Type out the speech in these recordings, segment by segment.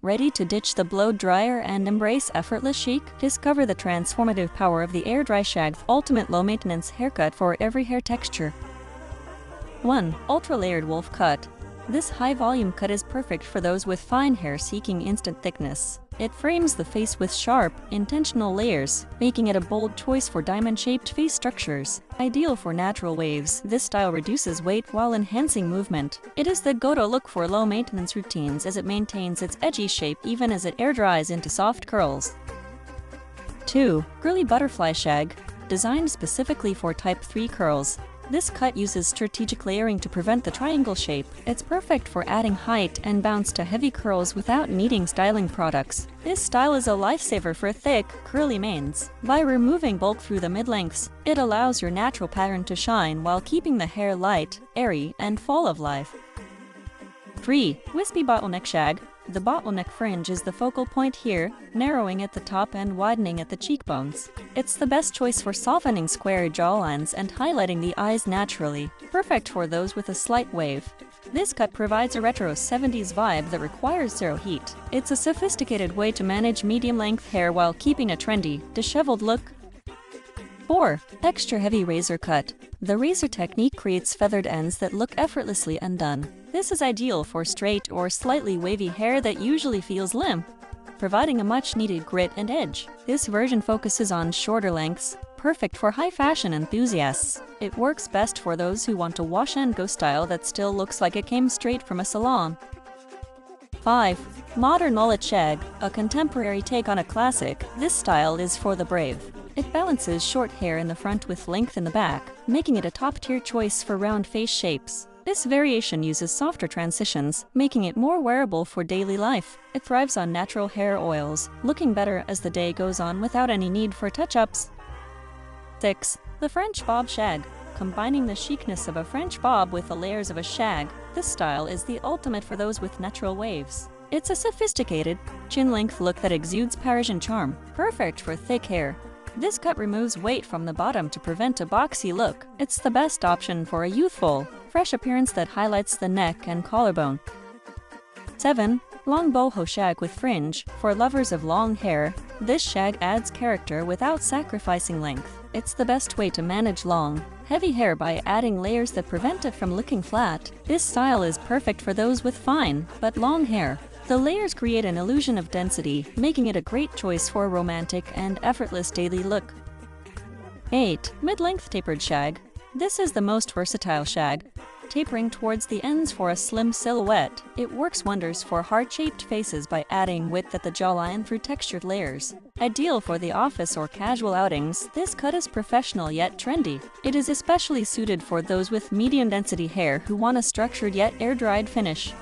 Ready to ditch the blow dryer and embrace effortless chic? Discover the transformative power of the Air Dry Shag, ultimate low-maintenance haircut for every hair texture. 1. Ultra-layered wolf cut. This high-volume cut is perfect for those with fine hair seeking instant thickness. It frames the face with sharp, intentional layers, making it a bold choice for diamond-shaped face structures. Ideal for natural waves, this style reduces weight while enhancing movement. It is the go-to look for low-maintenance routines as it maintains its edgy shape even as it air-dries into soft curls. 2. Girly Butterfly Shag. Designed specifically for Type 3 curls. This cut uses strategic layering to prevent the triangle shape. It's perfect for adding height and bounce to heavy curls without needing styling products. This style is a lifesaver for thick, curly manes. By removing bulk through the mid-lengths, it allows your natural pattern to shine while keeping the hair light, airy, and full of life. 3. Wispy Bottleneck Shag. The bottleneck fringe is the focal point here, narrowing at the top and widening at the cheekbones. It's the best choice for softening square jawlines and highlighting the eyes naturally, perfect for those with a slight wave. This cut provides a retro 70s vibe that requires zero heat. It's a sophisticated way to manage medium-length hair while keeping a trendy, disheveled look. 4. Texture-heavy razor cut. The razor technique creates feathered ends that look effortlessly undone. This is ideal for straight or slightly wavy hair that usually feels limp, providing a much-needed grit and edge. This version focuses on shorter lengths, perfect for high-fashion enthusiasts. It works best for those who want a wash-and-go style that still looks like it came straight from a salon. 5. Modern Mullet Shag. A contemporary take on a classic, this style is for the brave. It balances short hair in the front with length in the back, making it a top-tier choice for round face shapes. This variation uses softer transitions, making it more wearable for daily life. It thrives on natural hair oils, looking better as the day goes on without any need for touch-ups. 6. The French Bob Shag. Combining the chicness of a French bob with the layers of a shag, this style is the ultimate for those with natural waves. It's a sophisticated, chin-length look that exudes Parisian charm, perfect for thick hair. This cut removes weight from the bottom to prevent a boxy look. It's the best option for a youthful, fresh appearance that highlights the neck and collarbone. 7. Long Boho Shag with Fringe. For lovers of long hair, this shag adds character without sacrificing length. It's the best way to manage long, heavy hair by adding layers that prevent it from looking flat. This style is perfect for those with fine, but long hair. The layers create an illusion of density, making it a great choice for a romantic and effortless daily look. 8. Mid-length Tapered Shag. This is the most versatile shag, tapering towards the ends for a slim silhouette. It works wonders for heart-shaped faces by adding width at the jawline through textured layers. Ideal for the office or casual outings, this cut is professional yet trendy. It is especially suited for those with medium-density hair who want a structured yet air-dried finish.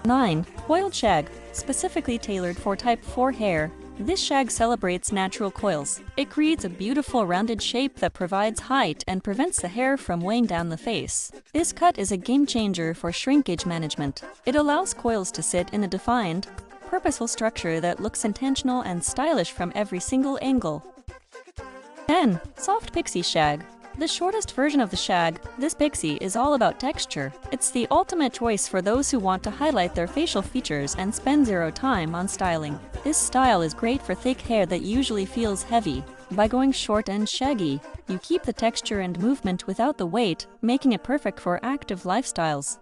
9. Coiled Shag. Specifically tailored for Type 4 hair, this shag celebrates natural coils. It creates a beautiful rounded shape that provides height and prevents the hair from weighing down the face. This cut is a game-changer for shrinkage management. It allows coils to sit in a defined, purposeful structure that looks intentional and stylish from every single angle. 10. Soft Pixie Shag. The shortest version of the shag, this pixie is all about texture. It's the ultimate choice for those who want to highlight their facial features and spend zero time on styling. This style is great for thick hair that usually feels heavy. By going short and shaggy, you keep the texture and movement without the weight, making it perfect for active lifestyles.